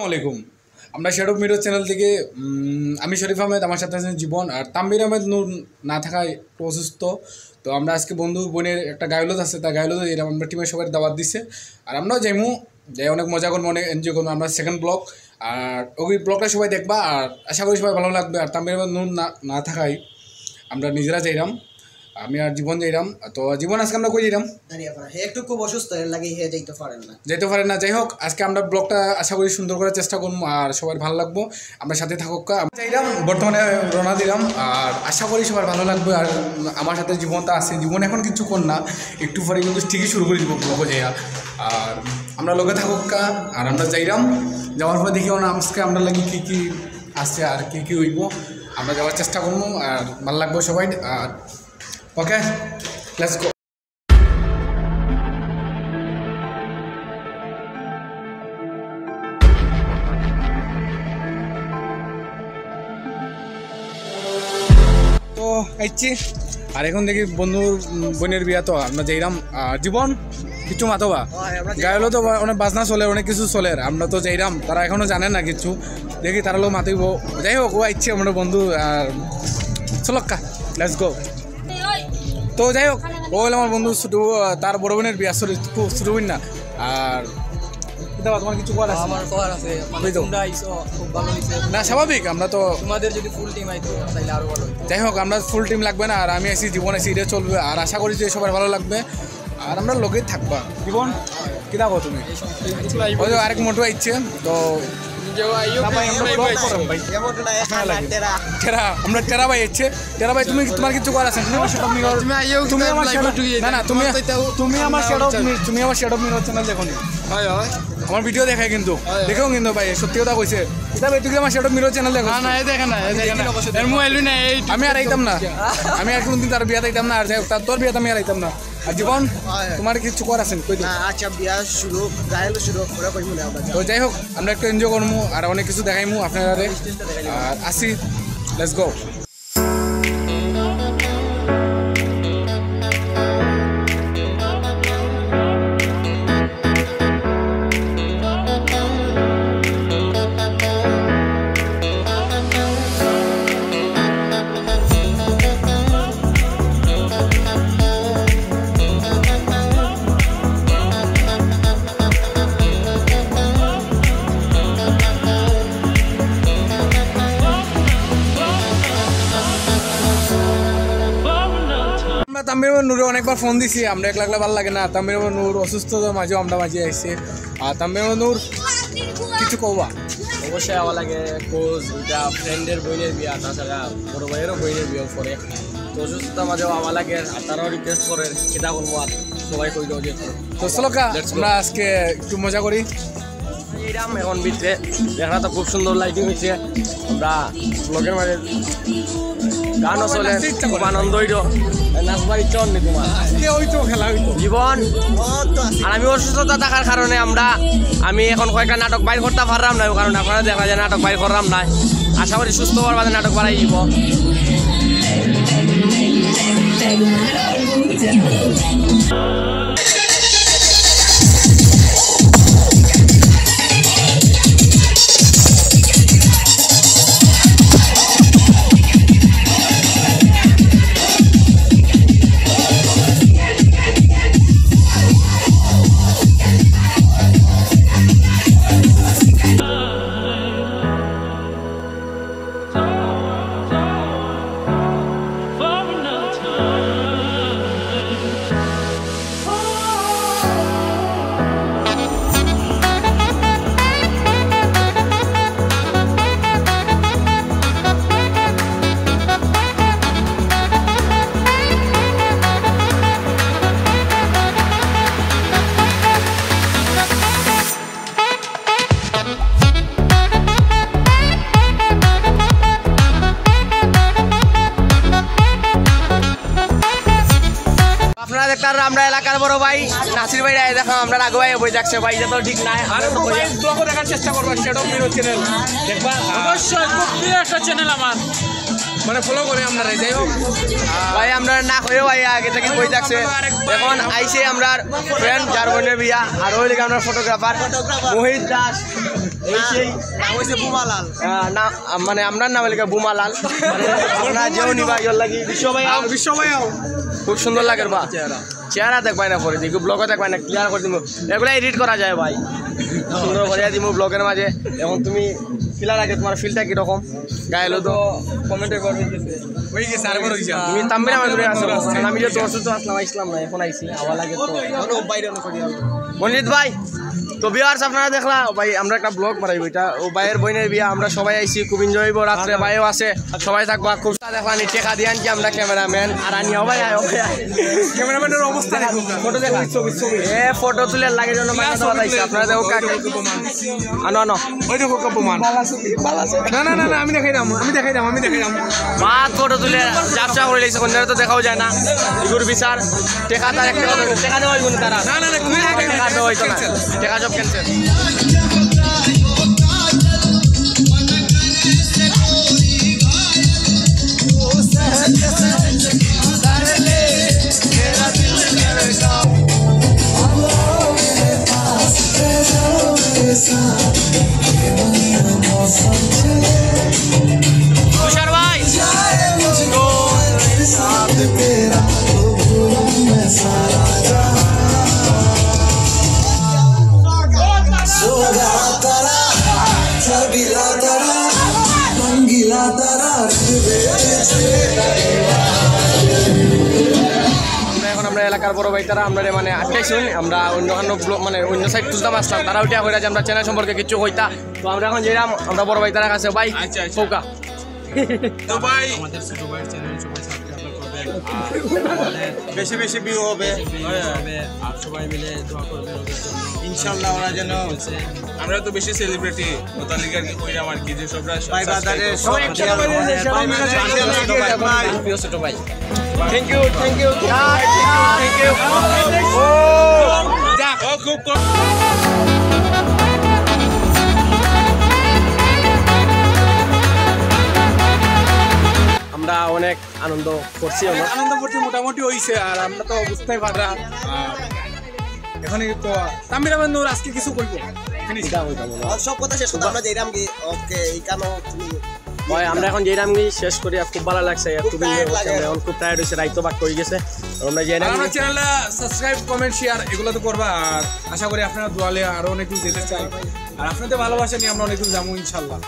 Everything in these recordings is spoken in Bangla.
আলাইকুম। আমরা শেড অফ মিরর চ্যানেল থেকে আমি শরীফ আহমেদ, আমার সাথে আছেন জীবন আর তাম্বির আহমেদ নূর না থাকায় একটু অসুস্থ। তো আমরা আজকে বন্ধু বোনের একটা গায়লজ আছে, তা গায়লজ এরকম আমরা টিমের সবাই দাওয়াত দিচ্ছে আর আমরাও যাইমু, যাই অনেক মজা করবো, অনেক এনজয় করবো। আমরা সেকেন্ড ব্লগ আর ওই ব্লগটা সবাই দেখবা আর আশা করি সবাই ভালো লাগবে। আর তাম্বির আহমেদ নূর না থাকায় আমরা নিজেরা যাইলাম, আমি আর জীবন যাইলাম। তো জীবন আজকে আমরা কই যাইলাম, একটু খুব অসুস্থ লাগে, যেতে পারে না। যাই হোক, আজকে আমরা ব্লগটা আশা করি সুন্দর করার চেষ্টা করবো আর সবার ভালো লাগবো। আমরা সাথে থাকুক, আমরা যাইলাম, বর্তমানে রওনা দিলাম আর আশা করি সবার ভালো লাগবে। আর আমার সাথে জীবনটা আছে, জীবন এখন কিছু কর না, একটু পরে কিন্তু ঠিকই শুরু করে দিব ব্লগে যাইয়া। আর আমরা লোকে থাকুক আর আমরা যাইলাম, যাওয়ার পরে দেখি আজকে আমরা লাগি কী কী আসছে আর কী কী হইব, আমরা যাওয়ার চেষ্টা করবো আর ভালো লাগবে সবাই। আর ওকে, লেটস গো। তো আইছি আর এখন দেখি বন্ধুর বোনের বিয়া, তো আমরা যাইলাম। জীবন কিছু মাতবা গায়লো তো অনেক বাজনা চলে, অনেক কিছু চলে, আমরা তো যাইলাম, তারা এখনো জানে না কিছু, দেখি তারা লোক মাতিব। যাই হোক, ও আইছে আমরা বন্ধু আর চলক্কা, লেটস গো। তো যাই হোক, ও হলো আমার বন্ধু ছোটো, তার বড় বোনের বিয়া, খুব ছোটো বোন না। আর তোমার কিছু করার আছে? আমার করার আছে, তোমরা আইছো খুব ভালো হইছে না, স্বাভাবিক, আমরা তো তোমাদের যদি ফুল টিম আইতো তাহলে আরো ভালো হইতো। যাই হোক, আমরা ফুল টিম লাগবে না, আর আমি আছি, জীবন আছি, এটা চলবে আর আশা করি যে সবার ভালো লাগবে আর আমরা লোকেই থাকবা। জীবন কি দেখো তুমি, ওই আরেক মোটো আইছে তো আমরা টেরা ভাই এসছে। টেরা ভাই, তুমি তোমার কিছু করার আছে? তুমি আমার শেড অফ মিরর চ্যানেল দেখো, আমার ভিডিও দেখায় কিন্তু দেখেও কিন্তু ভাই সত্যি কথা কইছে। ভাই তুই আমার শেড অফ মিরর চ্যানেল দেখো? আমি আর আইতাম না, আমি আর কোনদিন তার বিয়াতে আইতাম না, আর যাই হোক তার তোর বিয়াতে আমি আর আইতাম না। আর জীবন, তোমার কিছু করার আছে? আচ্ছা, বিয়া শুরু করে কইমু না আমরা। তো যাই হোক, আমরা একটু এনজয় করবো আর অনেক কিছু দেখাইমু আপনারা, আর আসি, লেটস গো। তাম্বির নূরে অনেকবার ফোন দিছি, আমরা একলা একলা ভালো লাগে না। তাম্বির নূর অসুস্থতার মাঝেও আমরা মাঝে আসছি। আর তাম্বির নূর কিছু কবা? অবশ্যই আওয়া লাগে, কোচ দুইটা ফ্রেন্ডের বইনের বিয়া, তাছাড়া বড় ভাইয়েরও বইনের বিয়ে পরে, তো অসুস্থতার মাঝেও আওয়া লাগে আর তারাও রিকোয়েস্ট করে, সেটা করবো আর সবাই কইল যে। তো চলো আমরা আজকে একটু মজা করি। এইরাম এখন ভিতরে দেখা তো খুব সুন্দর লাইটিং হয়েছে, আমরা ব্লগের মাঝে গানও চলে, খুব আনন্দ হইল, নাচবার ইচ্ছা নেই তোমার জীবন। আর আমি অসুস্থতা থাকার কারণে আমি এখন কয়েকটা নাটক বাইর করতে পারলাম না, কারণ আপনারা দেখা যায় নাটক বাইর করলাম না। আশা করি সুস্থ হওয়ার বাদে নাটক বাড়াই দিব। আমরা এলাকার বড় ভাই নাসির ভাই দেখো, আমরা আগে ভাই বই যাচ্ছে ভাই, এটা তো ঠিক নাই। ব্লগও দেখার চেষ্টা করবা, শেড অফ মিরর চ্যানেল দেখবা, অবশ্যই খুব প্রিয় একটা চ্যানেল আমার। মানে ফলো করে আমরা যাই হোক ভাই আমরা না করেও ভাই আগে থেকে বই থাকছে এখন আইসে আমরা ফ্রেন্ড যার বোনের বিয়া আর ওই লিগে আমরা ফটোগ্রাফার মোহিত দাস এই সেই বুমালাল না মানে আমরা নাম লিখে বুমালাল আমরা যেও নিবা ইয়র লাগি বিশ্ব ভাই খুব সুন্দর লাগে বা চেহারা দেখবাই না করে দিই ব্লগে দেখবাই না ক্লিয়ার করে দিব এগুলো এডিট করা যায় ভাই সুন্দর করে দিব ব্লগের মাঝে এখন তুমি ফিলার আগে তোমার ফিলটা কিরকম গাইলো তো কমেন্টে করবে তুমি তাম্বির আমার ধরে আসো আমি যে তোর তো আসলাম ইসলাম না এখন আইছি আওয়া লাগে তো মনিত ভাই তো ভিউয়ার্স আপনারা দেখলা ভাই আমরা একটা ব্লগ বানাইব এটা ও ভাইয়ের বোনের বিয়া আমরা সবাই আইছি খুব এনজয় হইব রাত্রে ভাইও আছে সবাই থাকবা খুব দেখলা নি টেকা দিয়ে আনছি আমরা ক্যামেরাম্যান আর আনিও ভাই ক্যামেরাম্যানের অবস্থা দেখুন ফটো দেখা এ ফটো তুলে লাগে জন্য মাথা বাতাইছে আপনারা দেখো কাকে আনো আনো ওই দেখো কপমান না না না আমি দেখাই দাম বাত ফটো তুলে জাপসা করে লইছে কোন তো দেখাও যায় না ইগুর বিচার টেকা তার একটা কথা টেকা দেওয়া হইব না তারা না না টেকা দেওয়া হইতো না টেকা জব ক্যান্সেল তুষার ভাই আমরা এলাকার বড় ভাই তারা আমরা মানে আটকাইছুন আমরা অন্য মানে অন্য সাইড তুলতাম আসলাম তারা ওইটা হয়ে যে আমরা চ্যানেল সম্পর্কে কিছু হইতা তো আমরা এখন যেরাম আমরা বড় ভাই তারা কাছে ভাই ফৌকা তো ভাই আমাদের ছোট ভাইয়ের চ্যানেল সবাই সাবস্ক্রাইব করবেন বেশি বেশি ভিউ হবে আর সবাই মিলে দোয়া করবেন ইনশাআল্লাহ ওরা যেন আমরা তো বেশি সেলিব্রিটি ওটা লিগার কি কইরাম আর কি যে সবরা ভাই বাজারে সবাই ছোট ভাই থ্যাংক ইউ ও খুব আমরা অনেক আনন্দ করছি মোটামুটি হইছে আর আমরা তো বুঝতেই পারা এখন তো তামির নূর আজকে কিছু কইব সব কথা শেষ কথা আমরা যাইরাম কি ওকে এই কানো তুমি ভাই আমরা এখন যেরাম কি শেষ করি খুব ভালো লাগছে খুব এখন খুব টায়ার্ড হইছে রাইতো বাক কই গেছে আমরা যেরাম আমরা চ্যানেলটা সাবস্ক্রাইব কমেন্ট শেয়ার এগুলো তো করবা আর আশা করি আপনারা দোয়ালে আরো অনেক কিছু যেতে চাই আর আপনাদের ভালোবাসা নিয়ে আমরা অনেক দূর যাবো ইনশাআল্লাহ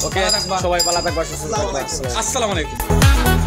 ওকে সবাই ভালো থাকবা সুস্থ থাকবা আসসালামু আলাইকুম